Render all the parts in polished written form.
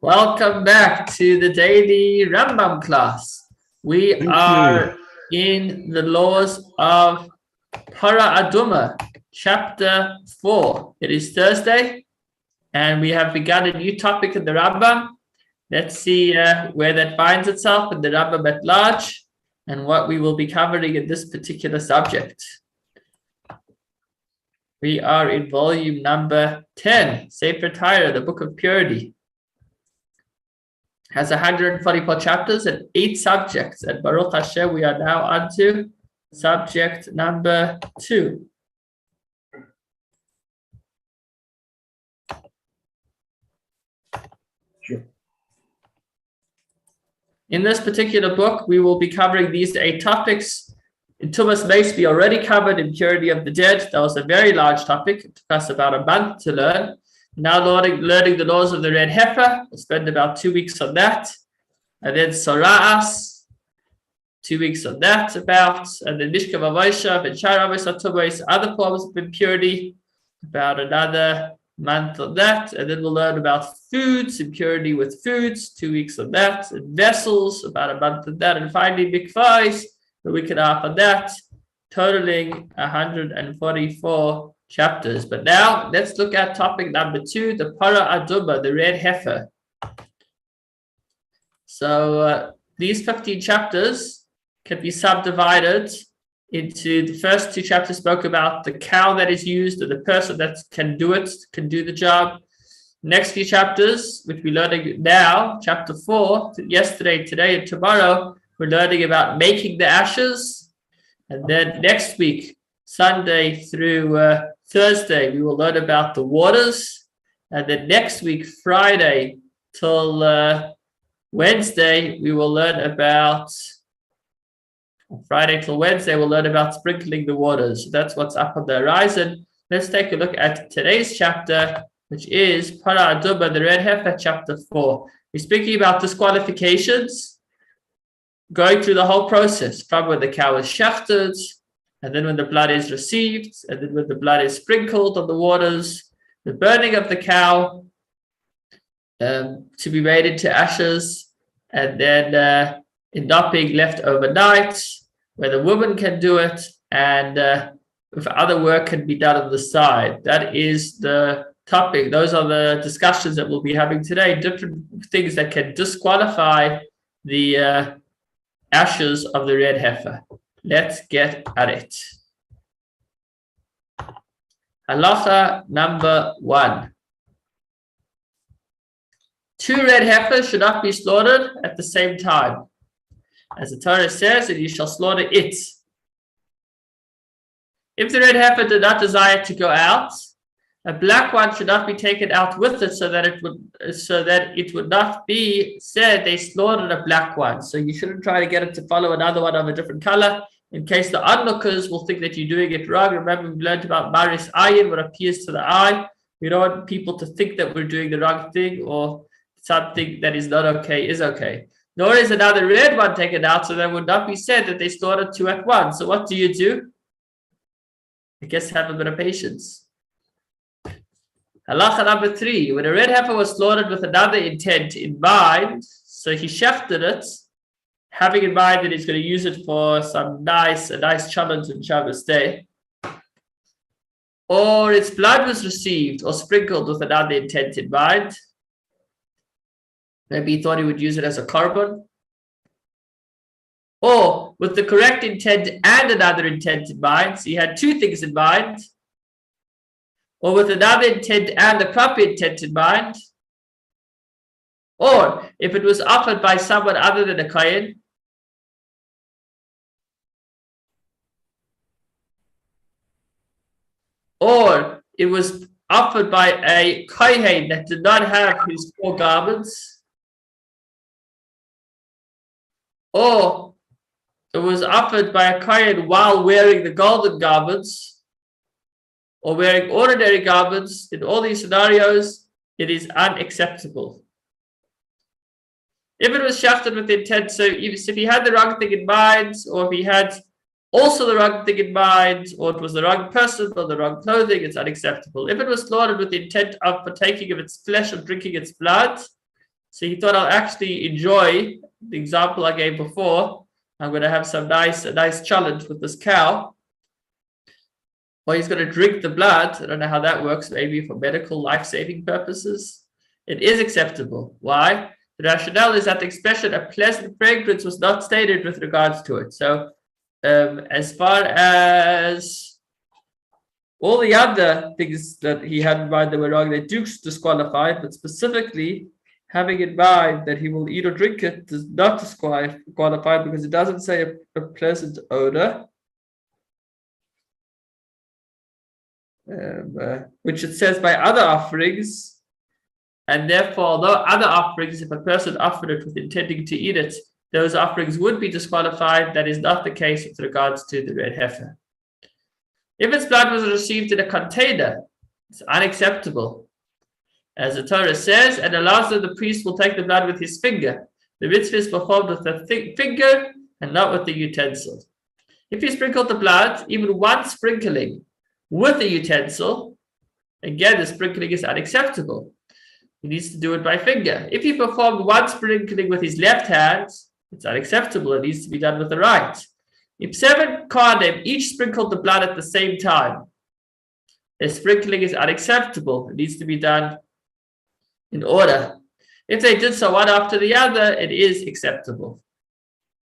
Welcome back to the daily Rambam class. We are in the laws of Para Aduma, chapter 4. It is Thursday, and we have begun a new topic in the Rambam. Let's see where that finds itself in the Rambam at large, and what we will be covering in this particular subject. We are in volume number 10, Sefer Torah, the Book of Purity. Has 144 chapters and 8 subjects. And Baruch Hashem, we are now on to subject number 2. Sure. In this particular book, we will be covering these 8 topics. In Tumas Mace, we already covered impurity of the dead. That was a very large topic. It took us about a month to learn. Now learning the laws of the red heifer. We'll spend about 2 weeks on that. And then Sora'as, 2 weeks on that about. And then Mishka Vavosha, Ben Sharavis, Atubais, other forms of impurity. About another month on that. And then we'll learn about foods, impurity with foods, 2 weeks on that. And vessels, about a month on that. And finally, mikvahs, a week and a half on that. Totaling 144 chapters. But now let's look at topic number 2, the Para Aduma, the red heifer. So these 15 chapters can be subdivided into the first 2 chapters spoke about the cow that is used, or the person that can do it, can do the job. Next few chapters, which we're learning now, chapter 4, yesterday, today, and tomorrow, we're learning about making the ashes. And then next week, Sunday through Thursday, we will learn about the waters. And then next week, Friday till Wednesday, we will learn about, Friday till Wednesday, we'll learn about sprinkling the waters. So that's what's up on the horizon. Let's take a look at today's chapter, which is Para Aduma, the red heifer, chapter 4. We're speaking about disqualifications, going through the whole process from when the cow is shafted, and then when the blood is received, and then when the blood is sprinkled on the waters, the burning of the cow to be made into ashes, and then it not being left overnight, where the woman can do it, and if other work can be done on the side. That is the topic. Those are the discussions that we'll be having today, different things that can disqualify the ashes of the red heifer. Let's get at it. Halacha number 1. 2 red heifers should not be slaughtered at the same time. As the Torah says, and you shall slaughter it. If the red heifer did not desire to go out, a black one should not be taken out with it, so that it would not be said they slaughtered a black one. So you shouldn't try to get it to follow another one of a different color, in case the onlookers will think that you're doing it wrong. Remember, we learned about Maris Ayin, what appears to the eye. We don't want people to think that we're doing the wrong thing, or something that is not okay is okay. Nor is another red one taken out, so that would not be said that they slaughtered 2 at once. So what do? I guess have a bit of patience. Halacha number 3. When a red heifer was slaughtered with another intent in mind, so he shafted it, having in mind that he's going to use it for a nice challenge in Shabbos day, or its blood was received or sprinkled with another intent in mind. Maybe he thought he would use it as a korban, or with the correct intent and another intent in mind. So he had 2 things in mind, or with another intent and the proper intent in mind, or if it was offered by someone other than a kohen, or it was offered by a kohen that did not have his 4 garments, or it was offered by a kohen while wearing the golden garments, or wearing ordinary garments. In all these scenarios, it is unacceptable. If it was shafted with intent, so if he had the wrong thing in mind, or if he had also the wrong thing in mind, or it was the wrong person or the wrong clothing, it's unacceptable. If it was slaughtered with the intent of partaking of its flesh or drinking its blood, So he thought, I'll actually enjoy the example I gave before. I'm going to have a nice challenge with this cow. Or he's going to drink the blood. I don't know how that works, maybe for medical life-saving purposes. It is acceptable. Why? The rationale is that the expression a pleasant fragrance was not stated with regards to it. So as far as all the other things that he had in mind that were wrong, they do disqualify, but specifically having in mind that he will eat or drink it does not disqualify because it doesn't say a pleasant odor. Which it says by other offerings, and therefore, although other offerings, if a person offered it with intending to eat it, those offerings would be disqualified. That is not the case with regards to the red heifer. If its blood was received in a container, it's unacceptable. As the Torah says, and allows that the priest will take the blood with his finger. The mitzvah is performed with the finger and not with the utensil. If he sprinkled the blood, even one sprinkling with the utensil, again, the sprinkling is unacceptable. He needs to do it by finger. If he performed one sprinkling with his left hand, it's unacceptable. It needs to be done with the right. If 7 Kohanim each sprinkled the blood at the same time, the sprinkling is unacceptable. It needs to be done in order. If they did so one after the other, it is acceptable.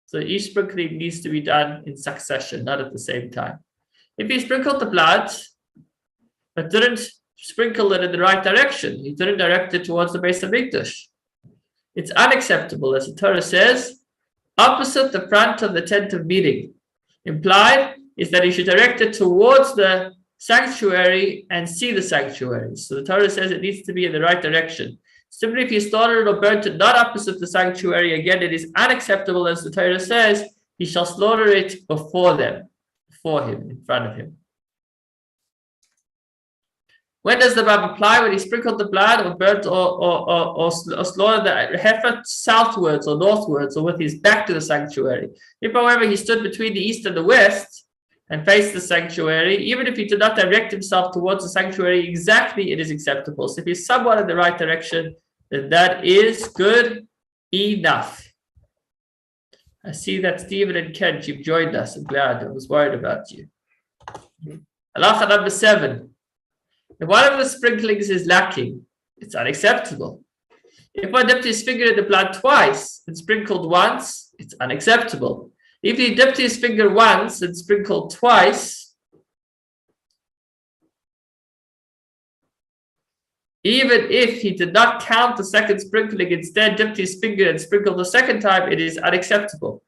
So each sprinkling needs to be done in succession, not at the same time. If he sprinkled the blood, but didn't sprinkle it in the right direction, he didn't direct it towards the base of Mikdash, it's unacceptable, as the Torah says, opposite the front of the tent of meeting. Implied is that he should direct it towards the sanctuary and see the sanctuary. So the Torah says it needs to be in the right direction. Simply if you slaughtered it or burnt it not opposite the sanctuary, again, it is unacceptable, as the Torah says, he shall slaughter it before him, in front of him. When does the Rambam apply? When he sprinkled the blood or burnt or slaughtered the heifer southwards or northwards or with his back to the sanctuary. If, however, he stood between the east and the west and faced the sanctuary, even if he did not direct himself towards the sanctuary exactly, it is acceptable. So if he's somewhat in the right direction, then that is good enough. I see that Stephen and Kent, you've joined us. I'm glad. I was worried about you. Halacha number 7. If one of the sprinklings is lacking, it's unacceptable. If one dipped his finger in the blood twice and sprinkled once, it's unacceptable. If he dipped his finger once and sprinkled twice, even if he did not count the second sprinkling, instead dipped his finger and sprinkled the second time, it is unacceptable.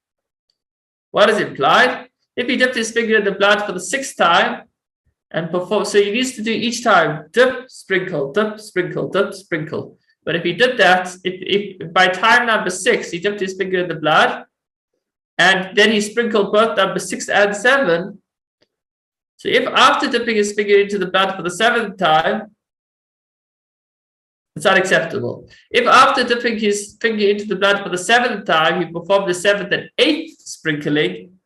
What is implied? If he dipped his finger in the blood for the 6th time and perform, so he needs to do each time dip, sprinkle, dip, sprinkle, dip, sprinkle. But if he did that, if by time number 6 he dipped his finger in the blood and then he sprinkled both number 6 and 7, so if after dipping his finger into the blood for the 7th time, it's unacceptable. If after dipping his finger into the blood for the 7th time, he performed the 7th and 8th sprinkling,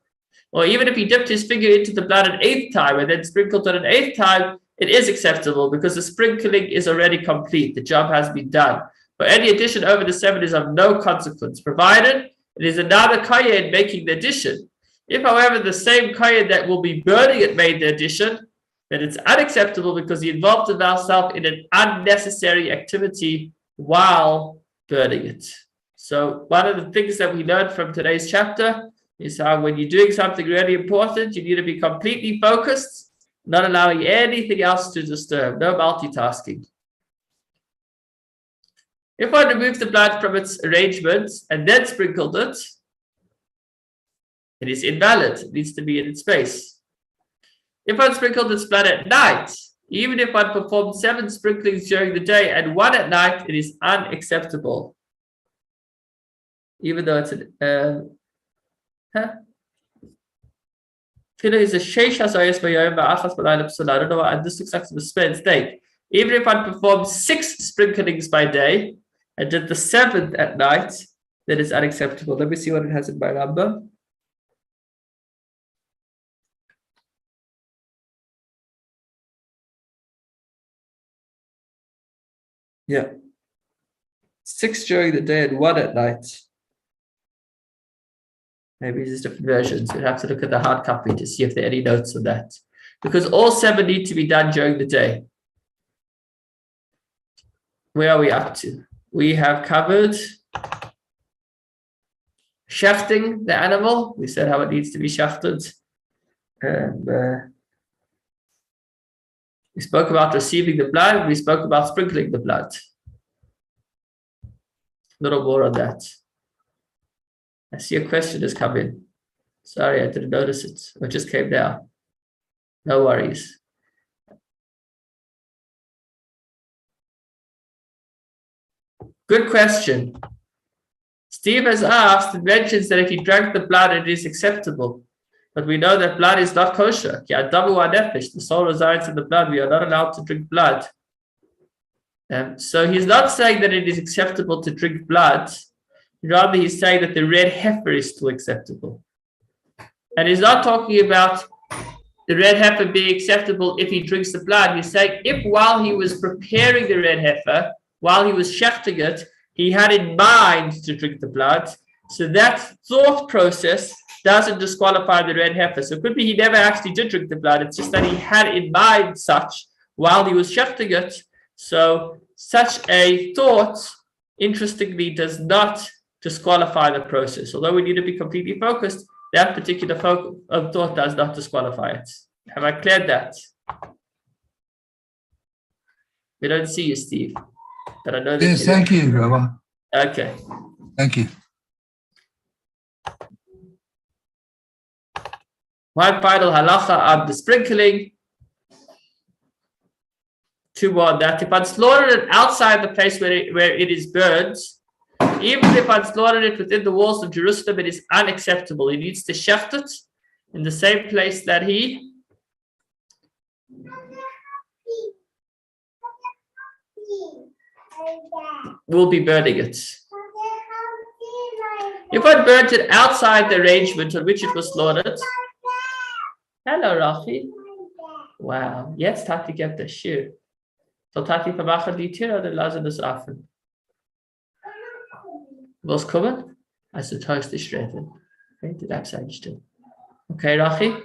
or even if he dipped his finger into the blood an 8th time and then sprinkled it an 8th time, it is acceptable because the sprinkling is already complete. The job has been done. But any addition over the 7 is of no consequence, provided it is another kohen making the addition. If, however, the same kohen that will be burning it made the addition, then it's unacceptable because he involved himself in an unnecessary activity while burning it. So one of the things that we learned from today's chapter is how when you're doing something really important, you need to be completely focused, not allowing anything else to disturb, no multitasking. If one removes the blood from its arrangement and then sprinkled it, it is invalid. It needs to be in its place. If one sprinkled its blood at night, even if one performed 7 sprinklings during the day and 1 at night, it is unacceptable. Even though it's even if one performed 6 sprinklings by day and did the 7th at night, then it's unacceptable. Let me see what it has in my Rambam. Yeah. 6 during the day and 1 at night. Maybe there's different versions. We'd have to look at the hard copy to see if there are any notes on that. Because all 7 need to be done during the day. Where are we up to? We have covered shafting the animal. We said how it needs to be shafted. And we spoke about receiving the blood. We spoke about sprinkling the blood. A little more on that. I see a question has come in. Sorry, I didn't notice it. It just came down. No worries. Good question. Steve has asked, it mentions that if he drank the blood, it is acceptable. But we know that blood is not kosher. The soul resides in the blood. We are not allowed to drink blood. So he's not saying that it is acceptable to drink blood. Rather, he's saying that the red heifer is still acceptable. And he's not talking about the red heifer being acceptable if he drinks the blood. He's saying if while he was preparing the red heifer, while he was shafting it, he had in mind to drink the blood. So that thought process doesn't disqualify the red heifer. So it could be he never actually did drink the blood. It's just that he had in mind such while he was shafting it. So such a thought, interestingly, does not disqualify the process. Although we need to be completely focused, that particular thought does not disqualify it. Have I cleared that? We don't see you, Steve. But I know that. Yes, thank you, Rabbi. Okay. Thank you. One final halacha of the sprinkling. 2 more on that. If I slaughter it outside the place where it is burned, even if I slaughter it within the walls of Jerusalem, it is unacceptable. He needs to shaft it in the same place that he will be burning it. If I burnt it outside the arrangement on which it was slaughtered. Hello, Rafi. Wow. Jetzt hat ich auf der Schuh. So hat ich vermachen die Tür oder lassen das offen? Was kommen? Also toast ist reden. Okay, die Website still. Okay, Rafi.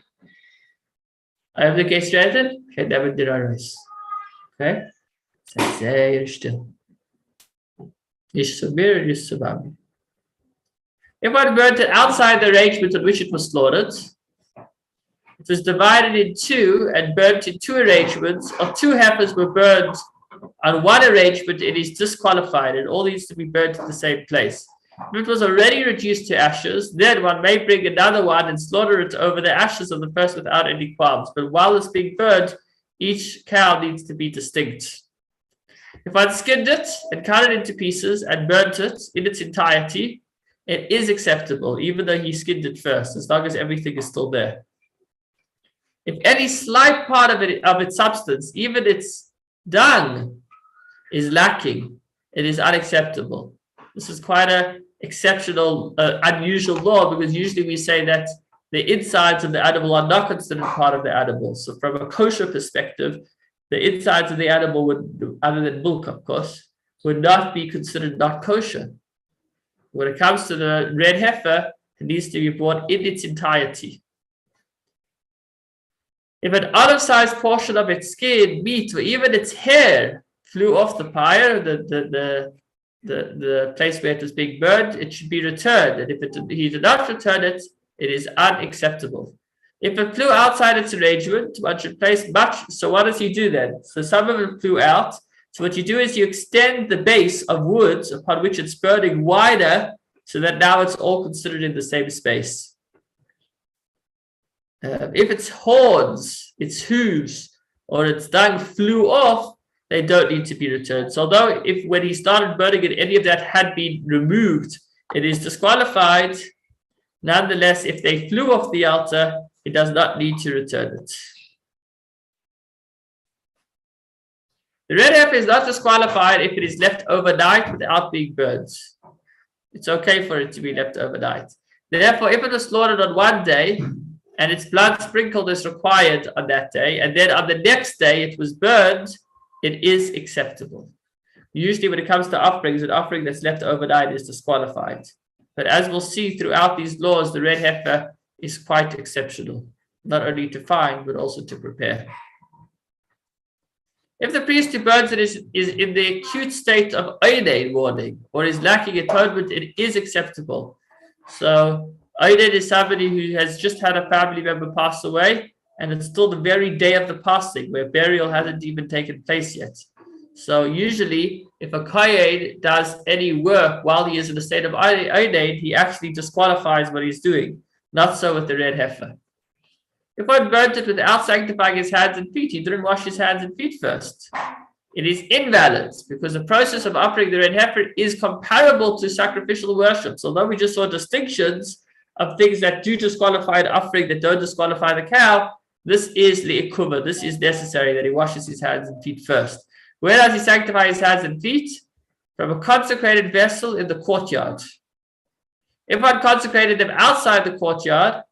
I have the case reden. Okay, damit dir alles. Okay? Sehr still. Nicht so mir, nicht so bei mir. If I burnt it outside the arrangement on which it was slaughtered, it was divided in 2 and burnt in 2 arrangements, or 2 heifers were burned on one arrangement, it is disqualified and all needs to be burnt in the same place. If it was already reduced to ashes, then one may bring another one and slaughter it over the ashes of the first without any qualms. But while it's being burned, each cow needs to be distinct. If one skinned it and cut it into pieces and burnt it in its entirety, it is acceptable, even though he skinned it first, as long as everything is still there. If any slight part of its substance, even its dung, is lacking, it is unacceptable. This is quite an exceptional, unusual law, because usually we say that the insides of the animal are not considered part of the animal. So from a kosher perspective, the insides of the animal would, other than milk, of course, would not be considered not kosher. When it comes to the red heifer, it needs to be bought in its entirety. If an olive-sized portion of its skin, meat, or even its hair flew off the pyre, the place where it was being burned, it should be returned. And if he did not return it, it is unacceptable. If it flew outside its arrangement, one should place much. So what does he do then? So some of it flew out. So what you do is you extend the base of wood upon which it's burning wider, so that now it's all considered in the same space. If its horns, its hooves, or its dung flew off, they don't need to be returned. So although if when he started burning it, any of that had been removed, it is disqualified. Nonetheless, if they flew off the altar, it does not need to return it. The red heifer is not disqualified if it is left overnight without being burned. It's okay for it to be left overnight. Therefore, if it was slaughtered on one day and its blood sprinkled is required on that day, and then on the next day it was burned, it is acceptable. Usually when it comes to offerings, an offering that's left overnight is disqualified. But as we'll see throughout these laws, the red heifer is quite exceptional, not only to find, but also to prepare. If the priest who burns it is in the acute state of oined mourning or is lacking atonement, it is acceptable. So oined is somebody who has just had a family member pass away, and it's still the very day of the passing where burial hasn't even taken place yet. So usually, if a kohen does any work while he is in a state of oined, he actually disqualifies what he's doing. Not so with the red heifer. If one burnt it without sanctifying his hands and feet, he didn't wash his hands and feet first. It is invalid because the process of offering the red heifer is comparable to sacrificial worship. So although we just saw distinctions of things that do disqualify an offering that don't disqualify the cow, this is li'ikuva. This is necessary that he washes his hands and feet first. Where does he sanctify his hands and feet? From a consecrated vessel in the courtyard. If one consecrated them outside the courtyard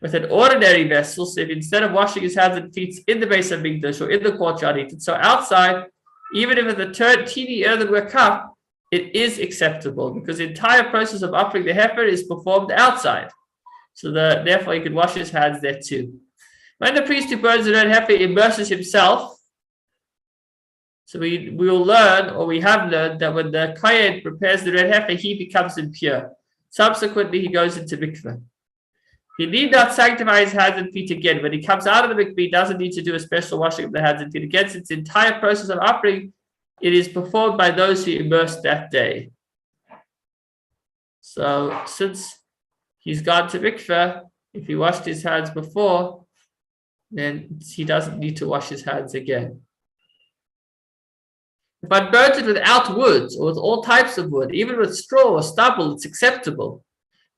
with an ordinary vessel, so if instead of washing his hands and feet in the base of Mikdash or in the courtyard, he did so outside, even if it's a teeny earthenware cup, it is acceptable because the entire process of offering the heifer is performed outside. So therefore, he could wash his hands there too. When the priest who burns the red heifer immerses himself, so we will learn, or we have learned, that when the kohen prepares the red heifer, he becomes impure. Subsequently, he goes into mikveh. He need not sanctify his hands and feet again. When he comes out of the mikveh, he doesn't need to do a special washing of the hands and feet. Again, its entire process of offering, it is performed by those who immersed that day. So since he's gone to mikveh, if he washed his hands before, then he doesn't need to wash his hands again. If one burns it without wood or with all types of wood, even with straw or stubble, it's acceptable.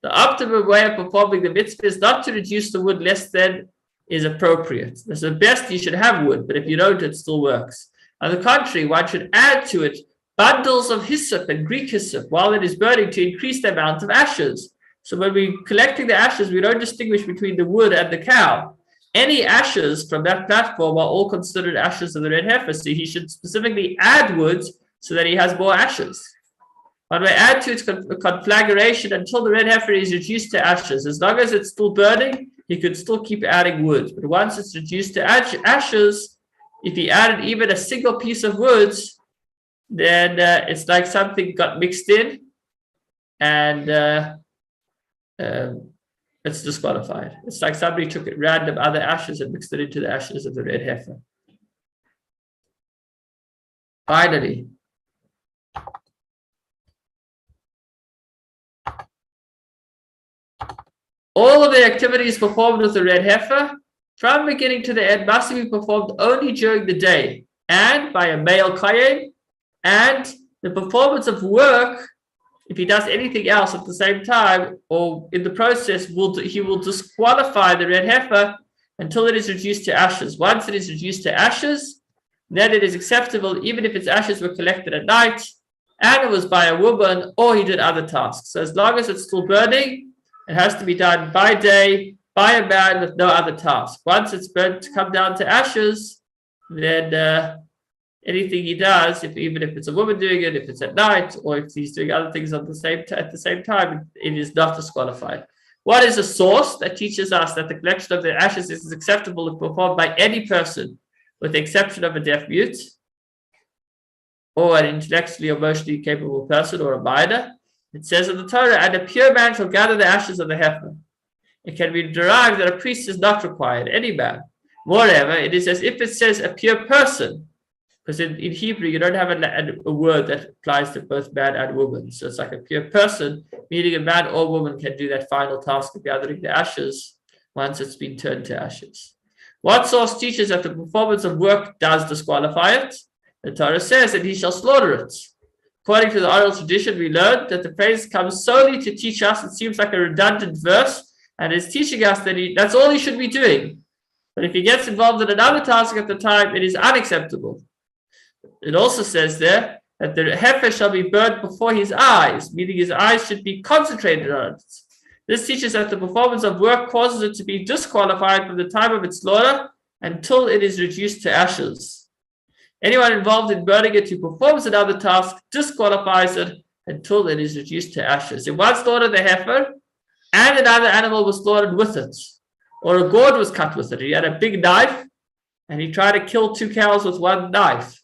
The optimum way of performing the mitzvah is not to reduce the wood less than is appropriate. That's the best you should have wood, but if you don't, it still works. On the contrary, one should add to it bundles of hyssop and Greek hyssop while it is burning to increase the amount of ashes. So when we're collecting the ashes, we don't distinguish between the wood and the cow. Any ashes from that platform are all considered ashes of the red heifer. So he should specifically add wood so that he has more ashes. One may add to its conflagration until the red heifer is reduced to ashes. As long as it's still burning, he could still keep adding wood. But once it's reduced to ashes, if he added even a single piece of wood, then it's like something got mixed in and it's disqualified. It's like somebody took random other ashes and mixed it into the ashes of the red heifer. Finally, all of the activities performed with the red heifer, from beginning to the end, must be performed only during the day and by a male kohen, and the performance of work, if he does anything else at the same time or in the process, he will disqualify the red heifer until it is reduced to ashes. Once it is reduced to ashes, then it is acceptable, even if its ashes were collected at night and it was by a woman or he did other tasks. So as long as it's still burning, it has to be done by day, by a man with no other task. Once it's burnt to come down to ashes, then anything he does, even if it's a woman doing it, if it's at night, or if he's doing other things at the same time, it is not disqualified. What is a source that teaches us that the collection of the ashes is acceptable if performed by any person, with the exception of a deaf mute, or an intellectually or emotionally capable person, or a minor? It says in the Torah, and a pure man shall gather the ashes of the heifer. It can be derived that a priest is not required, any man. Moreover, it is as if it says a pure person, because in Hebrew, you don't have a word that applies to both man and woman. So it's like a pure person, meaning a man or woman can do that final task of gathering the ashes once it's been turned to ashes. What source teaches that the performance of work does disqualify it? The Torah says that he shall slaughter it. According to the oral tradition, we learned that the phrase comes solely to teach us. It seems like a redundant verse, and it's teaching us that that's all he should be doing. But if he gets involved in another task at the time, it is unacceptable. It also says there that the heifer shall be burnt before his eyes, meaning his eyes should be concentrated on it. This teaches that the performance of work causes it to be disqualified from the time of its slaughter until it is reduced to ashes. Anyone involved in burning it who performs another task disqualifies it until it is reduced to ashes. If one slaughtered the heifer and another animal was slaughtered with it, or a gourd was cut with it, he had a big knife and he tried to kill 2 cows with one knife.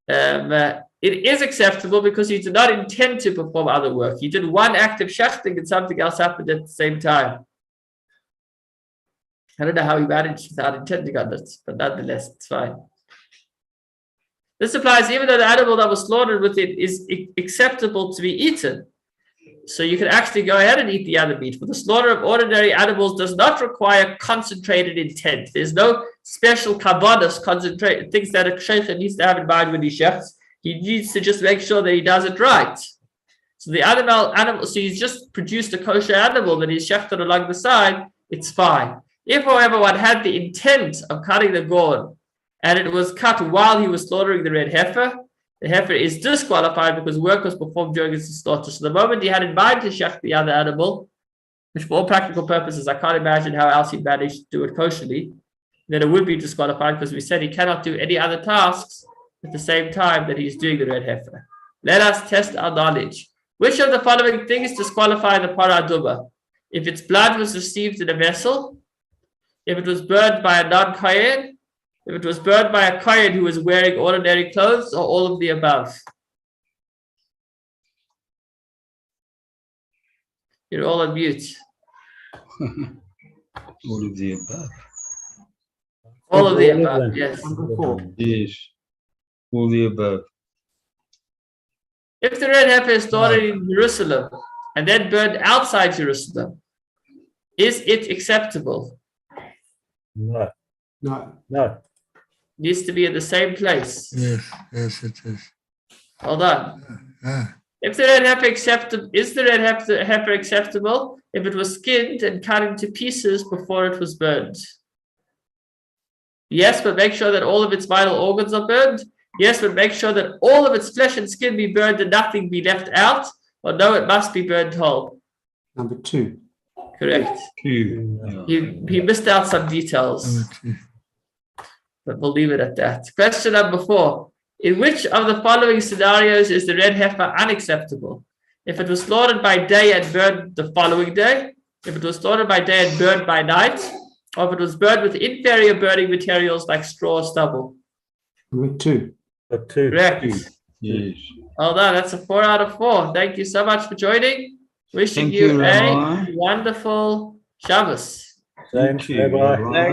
It is acceptable because he did not intend to perform other work. He did one act of shechting and something else happened at the same time. I don't know how he managed without intending on it, but nonetheless, it's fine. This applies even though the animal that was slaughtered with it is acceptable to be eaten. So you can actually go ahead and eat the other meat. For the slaughter of ordinary animals does not require concentrated intent. There's no special kavanas, concentrated things that a sheikh needs to have in mind when he shechts. He needs to just make sure that he does it right. So the animal, so he's just produced a kosher animal that he's shechted along the side, it's fine. If, however, one had the intent of cutting the gourd and it was cut while he was slaughtering the red heifer, the heifer is disqualified because work was performed during its slaughter. So the moment he had in mind to shecht the other animal, which for all practical purposes, I can't imagine how else he managed to do it kosherly, then it would be disqualified because we said he cannot do any other tasks at the same time that he's doing the red heifer. Let us test our knowledge. Which of the following things disqualify the paraduma? If its blood was received in a vessel, if it was burned by a non-kohen, if it was burned by a kohen who was wearing ordinary clothes, or all of the above? You're all on mute. All of the above. All of the above, yes. Yes. All the above. If the red heifer is slaughtered in Jerusalem and then burned outside Jerusalem, is it acceptable? No. No. No. Needs to be in the same place. Yes, it is. Hold on. Yeah. If the red heifer acceptable, is the red heifer acceptable if it was skinned and cut into pieces before it was burned? Yes, but make sure that all of its vital organs are burned. Yes, but make sure that all of its flesh and skin be burned and nothing be left out. Or no, it must be burned whole. Number 2. Correct. 2. He missed out some details, but we'll leave it at that. Question number 4. In which of the following scenarios is the red heifer unacceptable? If it was slaughtered by day and burned the following day, if it was slaughtered by day and burned by night, or if it was burned with inferior burning materials like straw or stubble? Number 2. 2. Correct. Yes. Well done. That's a 4 out of 4. Thank you so much for joining. Wishing Thank you you, a Rabbi. wonderful Shabbos. Same. You too, Bye-bye. Rabbi.